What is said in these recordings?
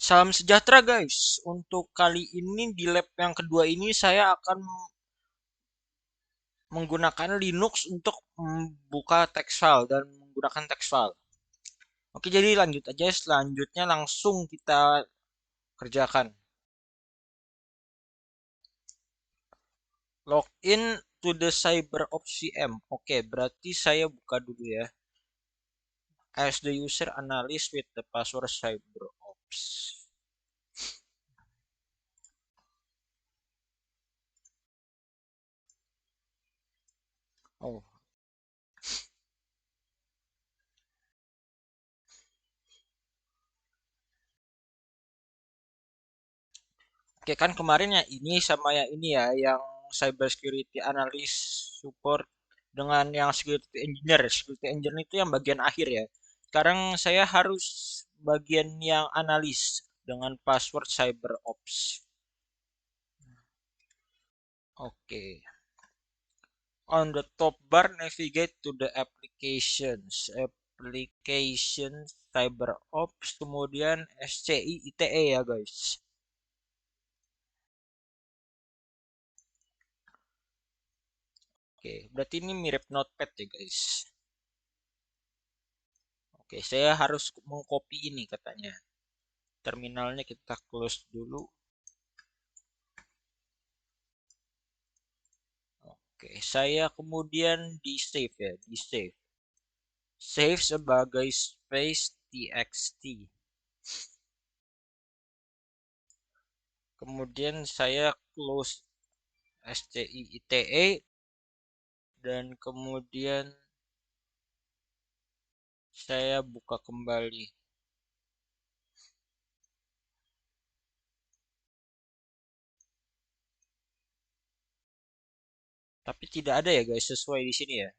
Salam sejahtera guys. Untuk kali ini di lab yang kedua ini saya akan menggunakan Linux untuk membuka text file dan menggunakan text file. Oke, jadi lanjut aja. Selanjutnya langsung kita kerjakan. Login to the CyberOps CM. Oke, berarti saya buka dulu ya. As the user analyst with the password CyberOps. Oh, oke kan kemarin ya ini sama yang ini ya, yang cyber security analyst support dengan yang security engineer. Security engineer itu yang bagian akhir ya. Sekarang saya harus bagian yang analis dengan password cyber ops. Oke. On the top bar navigate to the applications. Applications cyber ops kemudian SCI ITE ya guys. Oke, berarti ini mirip notepad ya guys. Oke, saya harus mengcopy ini katanya. Terminalnya kita close dulu. Oke, saya kemudian di save ya, di save. Save sebagai space txt. Kemudian saya close SCIITE dan kemudian saya buka kembali. Tapi tidak ada ya guys sesuai di sini ya.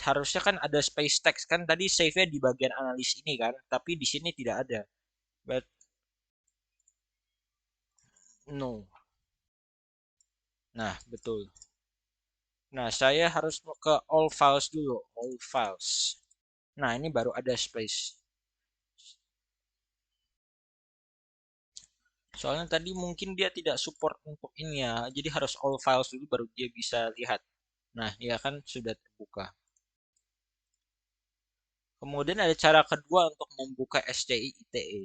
Harusnya kan ada space text kan tadi save-nya di bagian analis ini kan, tapi di sini tidak ada. But no. Nah, betul. Nah, saya harus ke all files dulu, all files. Nah, ini baru ada space. Soalnya tadi mungkin dia tidak support untuk ini ya, jadi harus all files dulu baru dia bisa lihat. Nah, ya kan sudah terbuka. Kemudian ada cara kedua untuk membuka SCI ITE.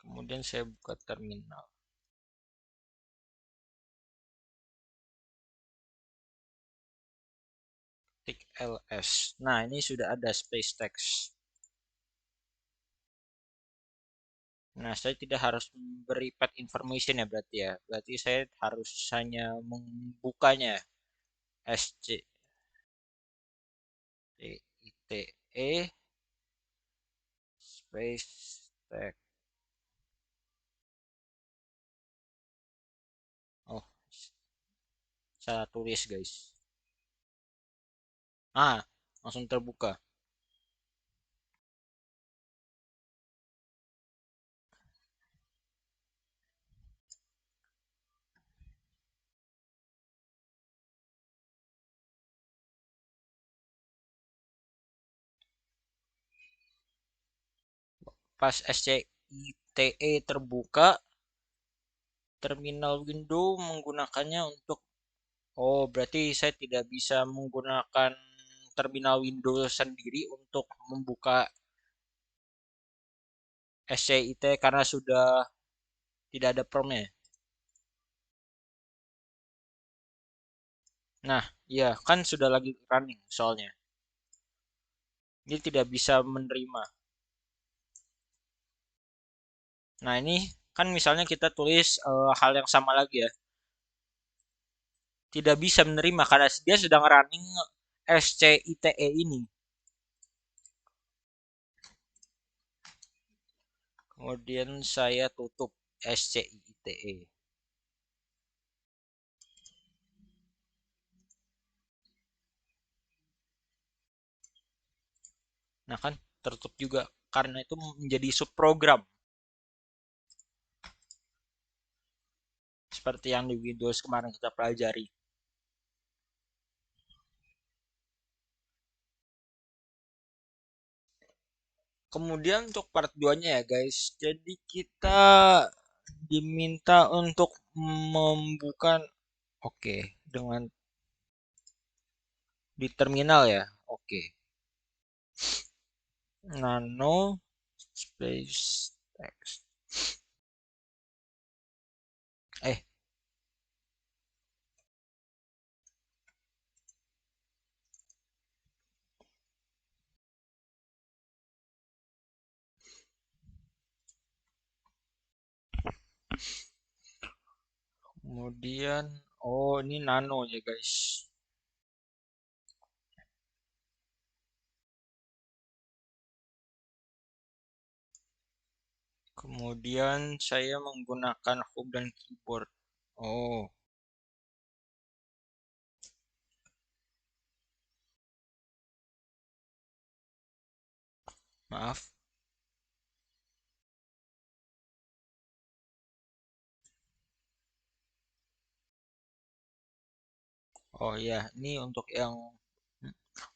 Kemudian saya buka terminal. Tik ls. Nah, ini sudah ada space text. Nah, saya tidak harus memberi path information ya berarti ya. Berarti saya harus hanya membukanya. SC ITE space text. Oh, salah tulis guys. Ah, langsung terbuka. Pas SCITE terbuka, terminal window menggunakannya untuk oh, berarti saya tidak bisa menggunakan terminal Windows sendiri untuk membuka SCIT karena sudah tidak ada promnya. Nah, ya kan sudah lagi running soalnya. Ini tidak bisa menerima. Nah, ini kan misalnya kita tulis hal yang sama lagi ya. Tidak bisa menerima karena dia sedang running SCITE ini. Kemudian saya tutup SCITE. Nah kan tertutup juga karena itu menjadi subprogram seperti yang di Windows kemarin kita pelajari. Kemudian untuk part 2-nya ya guys. Jadi kita diminta untuk membuka, oke, dengan di terminal ya. Oke. Nano space text. Eh, kemudian oh ini nano ya guys. Kemudian saya menggunakan home dan keyboard. Oh, maaf. Oh ya, ini untuk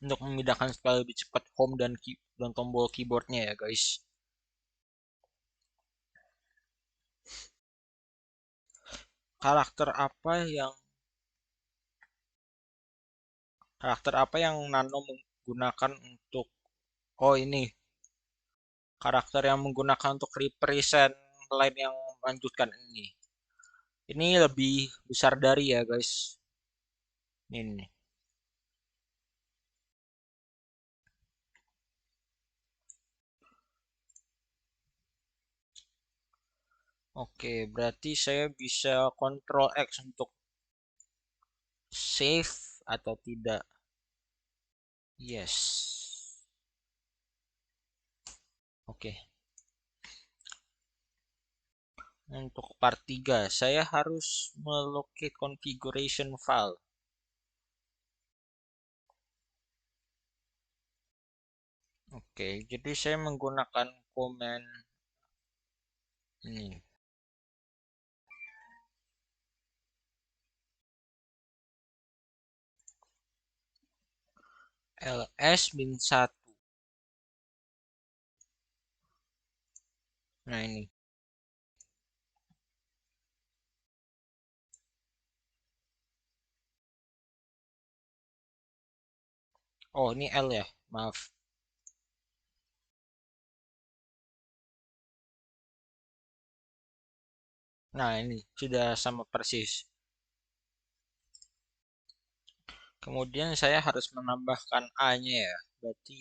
memindahkan supaya lebih cepat home dan tombol keyboardnya ya guys. Karakter apa yang karakter apa yang Nano menggunakan untuk oh ini karakter yang menggunakan untuk represent line yang melanjutkan ini. Ini lebih besar dari ya guys. Ini. Oke, berarti saya bisa Ctrl X untuk save atau tidak. Yes. Oke. Untuk part 3 saya harus melocate configuration file. Oke, jadi saya menggunakan command ini ls-1. Nah, ini. Oh, ini L ya. Maaf. Nah, ini sudah sama persis. Kemudian saya harus menambahkan A-nya ya. Berarti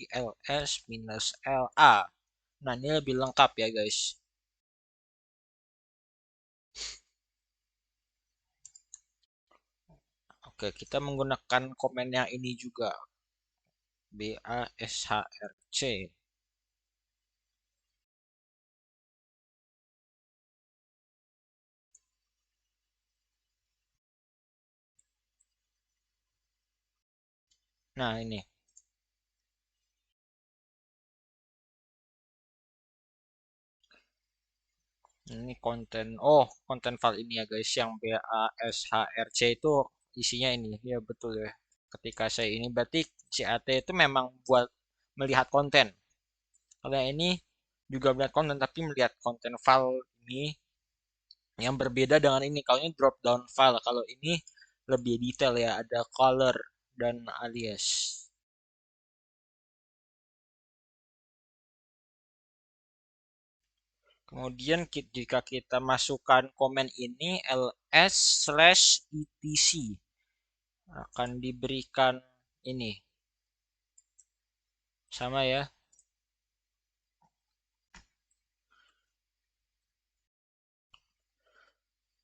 ls minus la. Nah, ini lebih lengkap ya, guys. Oke, kita menggunakan komen yang ini juga. BASHRC. Nah, ini. Ini konten. Oh, konten file ini ya, guys. Yang BASHRC itu isinya ini. Ya, betul ya. Ketika saya ini berarti CAT itu memang buat melihat konten. Kalau yang ini juga melihat konten tapi melihat konten file ini yang berbeda dengan ini. Kalau ini drop down file, kalau ini lebih detail ya, ada color dan alias. Kemudian jika kita masukkan komen ini ls/etc akan diberikan ini sama ya.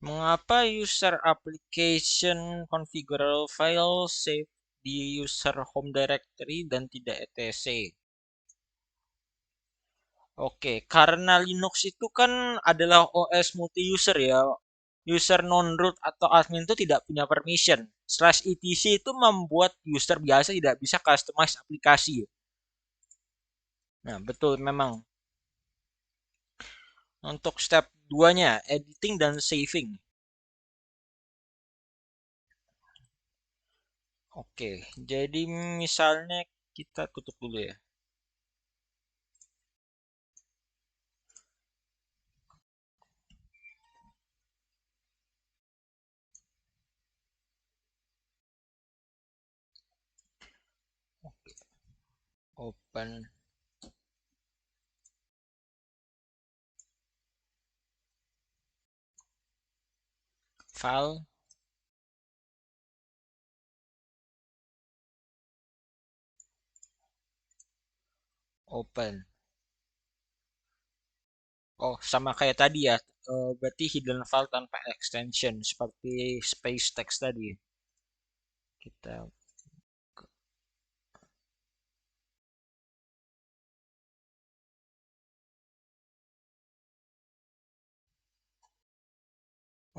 Mengapa user application configurable file save di user home directory dan tidak etc? Oke, karena Linux itu kan adalah OS multi-user ya. User non-root atau admin itu tidak punya permission. /etc itu membuat user biasa tidak bisa customize aplikasi. Nah, betul memang. Untuk step 2-nya, editing dan saving. Oke, jadi misalnya kita tutup dulu ya. open file, open. Oh, sama kayak tadi ya. Berarti hidden file tanpa extension seperti space text tadi. Kita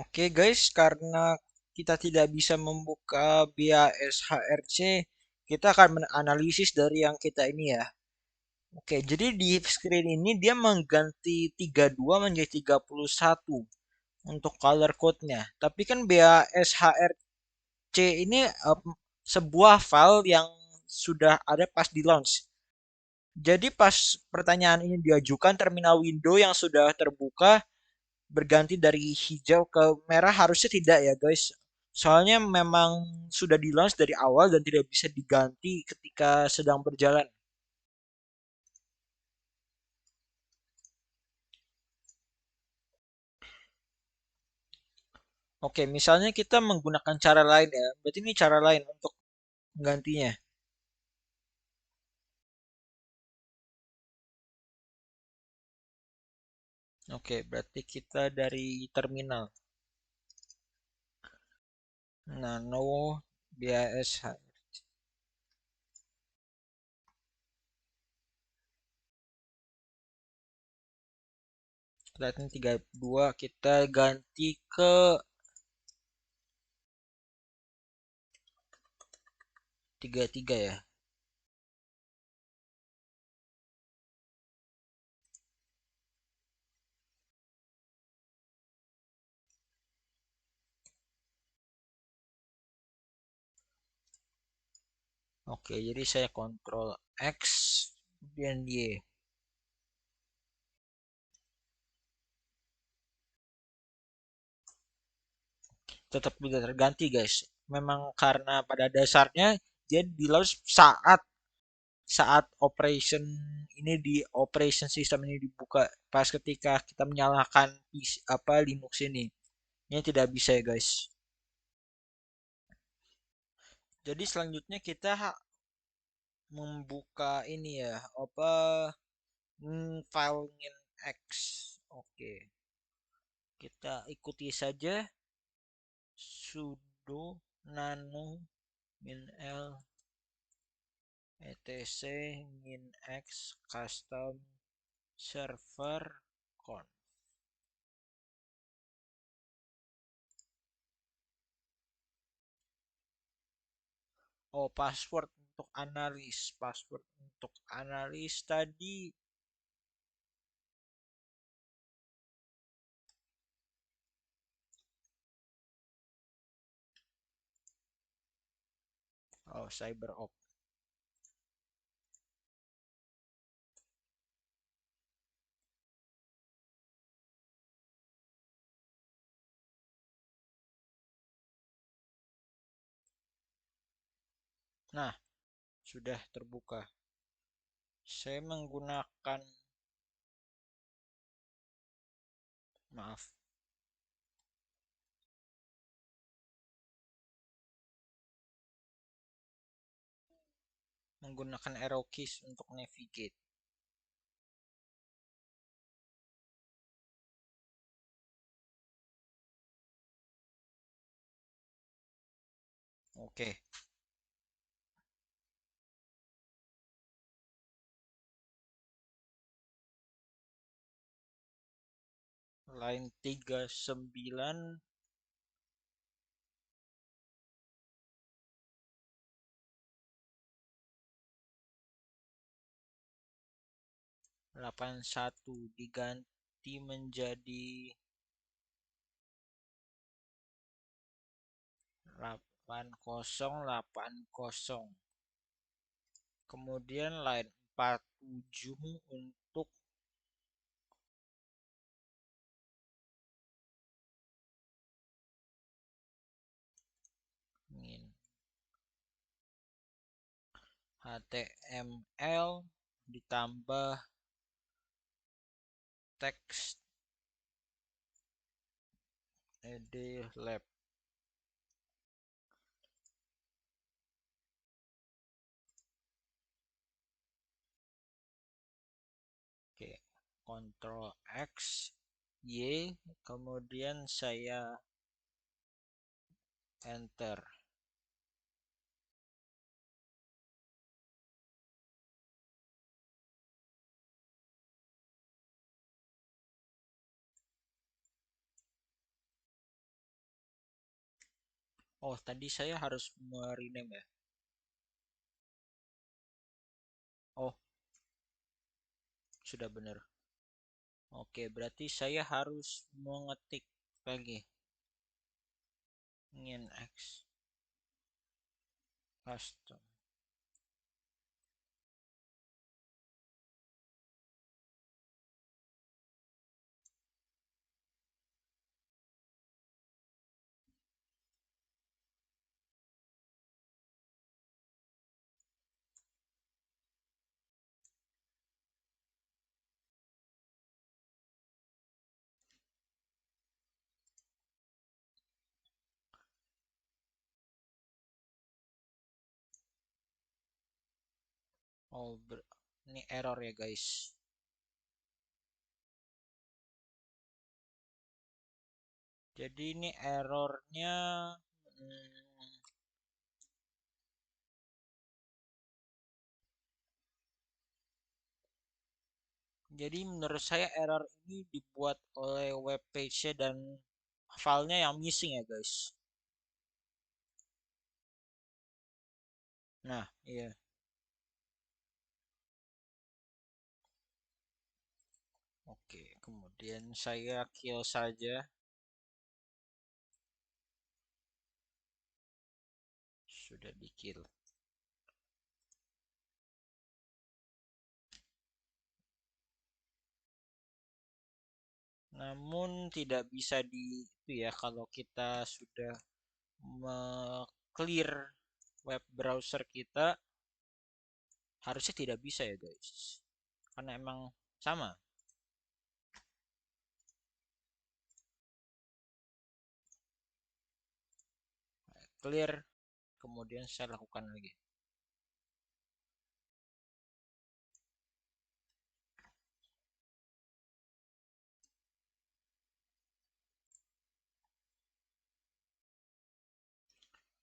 Oke guys, karena kita tidak bisa membuka BAS HRC, kita akan menganalisis dari yang kita ini ya. Oke, jadi di screen ini dia mengganti 32 menjadi 31 untuk color code-nya. Tapi kan BAS HRC ini sebuah file yang sudah ada pas di launch. Jadi pas pertanyaan ini diajukan, terminal window yang sudah terbuka berganti dari hijau ke merah harusnya tidak ya guys. Soalnya memang sudah di launch dari awal dan tidak bisa diganti ketika sedang berjalan. Oke, misalnya kita menggunakan cara lain ya. Berarti ini cara lain untuk menggantinya. Oke, berarti kita dari terminal. Nano BASH. Lightning 32 kita ganti ke 33 ya. Oke, jadi saya kontrol X dan Y. Tetap tidak terganti guys. Memang karena pada dasarnya dia di launch saat saat operation ini di operation system ini dibuka pas ketika kita menyalakan apa Linux ini tidak bisa ya guys. Jadi selanjutnya kita membuka ini ya apa file X. Oke, kita ikuti saja sudo nano -l etc -x custom server con. Oh, password untuk analis tadi. Oh, CyberOp. Nah, sudah terbuka. Saya menggunakan, maaf, menggunakan arrow keys untuk navigate. Oke, line 39 81 diganti menjadi 8080. Kemudian line 47 untuk min HTML ditambah teks edlab. Oke, Ctrl X Y, kemudian saya enter. Oh, tadi saya harus rename ya. Oh, sudah benar. Oke, berarti saya harus mengetik lagi ingin X custom. Oh, ini error ya guys. Jadi ini errornya, hmm, jadi menurut saya error ini dibuat oleh web page-nya dan filenya yang missing ya guys. Nah, iya. Oke, kemudian saya kill saja. Sudah di kill. Namun tidak bisa di itu ya, kalau kita sudah clear web browser kita, harusnya tidak bisa ya guys. Karena emang sama. Clear, kemudian saya lakukan lagi.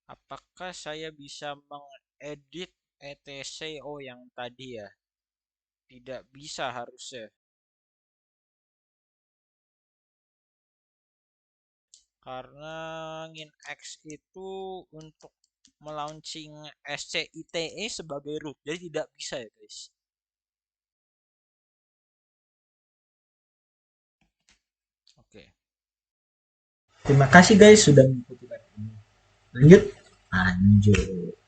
Apakah saya bisa mengedit etc? Oh, yang tadi ya. Tidak bisa harusnya. Karena Nginx itu untuk melaunching SCITE sebagai root. Jadi tidak bisa ya guys. Oke. Terima kasih guys sudah mengikuti web ini. Lanjut. Lanjut.